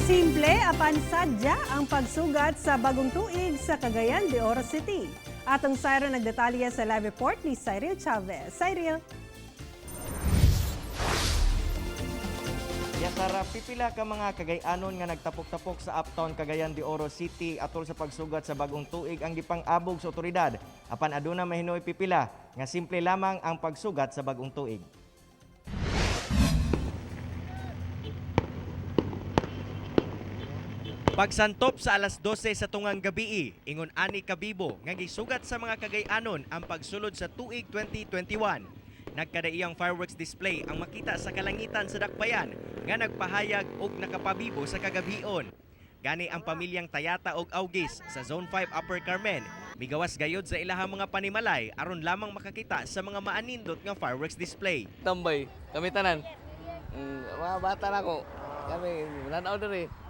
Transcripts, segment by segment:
Simple apan sadya ang pagsugat sa bagong tuig sa Cagayan de Oro City. Atong Cyril nagdetalye sa live report ni Cyril Chavez. Cyril. Yasara, pipila ka mga Cagayanon nga nagtapok-tapok sa Uptown Cagayan de Oro City atol sa pagsugat sa bagong tuig ang gipang-abog sa otoridad. Apan aduna mahinoy pipila nga simple lamang ang pagsugat sa bagong tuig. Pagsantop sa alas 12 sa tungang gabi, ingon ani kabibo nga gisugat sa mga Cagayanon ang pagsulod sa tuig 2021. Nagkadaiyang fireworks display ang makita sa kalangitan sa dakbayan nga nagpahayag og nakapabibo sa kagabion. Gani ang pamilyang Tayata og Augis sa Zone 5 Upper Carmen migawas gayod sa ilahang mga panimalay aron lamang makakita sa mga maanindot nga fireworks display. Tambay, kami tanan. Mga bata na ko. Kami nanaw diri.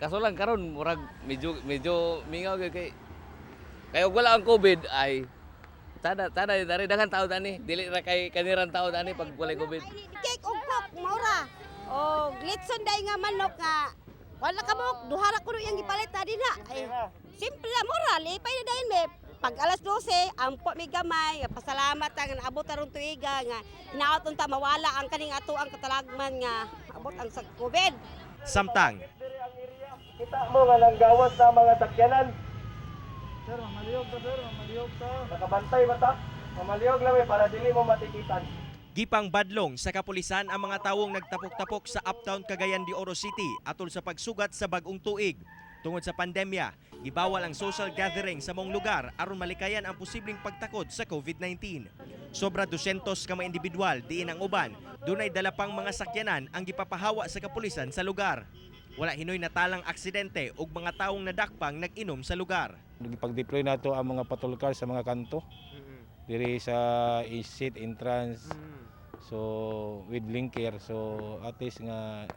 Kaso lang karon murag medyo mingaw kay kay wala ang COVID ay tada dari dagan tao tani dili ra kay kaniran tao tani pag walay COVID. Cake og cook maura. O glitson day nga manok nga wala ka mo duha ra kuno yang gipalit tadi na. Ay simple la maura lipay na dayon me. Pag alas 12 ampo mi gamay pasalamat ang abot aron tuiga nga hinaot unta mawala ang kaning ato ang katalagman nga abot ang sa COVID. Samtang kita mo nga nanggawas sa mga sakyanan. Sir, mamaliyog ta. Nakabantay ba ta? Mamaliyog lang para dili mo matikitan. gipang badlong sa kapulisan ang mga tawong nagtapok-tapok sa Uptown Cagayan de Oro City atol sa pagsugat sa bagong tuig. Tungod sa pandemya, gibawal ang social gathering sa mong lugar aron malikayan ang posibleng pagtakod sa COVID-19. Sobra 200 ka mga individual diin ang uban, dunay dala pang mga sakyanan ang gipapahawa sa kapulisan sa lugar. Wala hinoy natalang aksidente ug mga taong nadakpang nag-inom sa lugar. Pag-deploy nato ang mga patrol car sa mga kanto. Diri sa exit entrance. So with linker so at least nga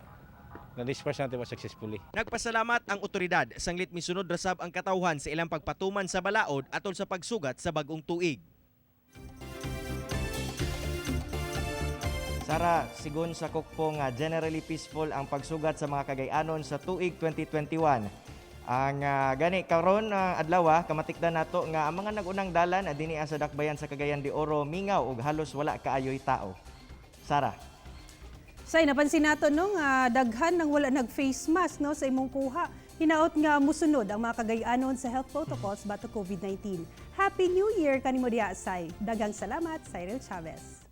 na-disperse natin successfully. Nagpasalamat ang otoridad sanglit misunod rasab ang katawhan sa ilang pagpatuman sa balaod atol sa pagsugat sa bagong tuig. Sara, sigon sa Kukpo nga generally peaceful ang pagsugat sa mga Cagayanon sa tuig 2021. Ang gani karon adlaw kamatikdan nato nga ang mga nagunang dalan dinhi sa dakbayan sa Cagayan de Oro mingaw ug halos wala kaayoy tao. Sara. Say napansin nato no nga daghan nang wala nag-face mask no sa imong kuha. Hinaot nga musunod ang mga Cagayanon sa health protocols batok COVID-19. Happy New Year kanimo diha say. Daghang salamat, Cyril Chavez.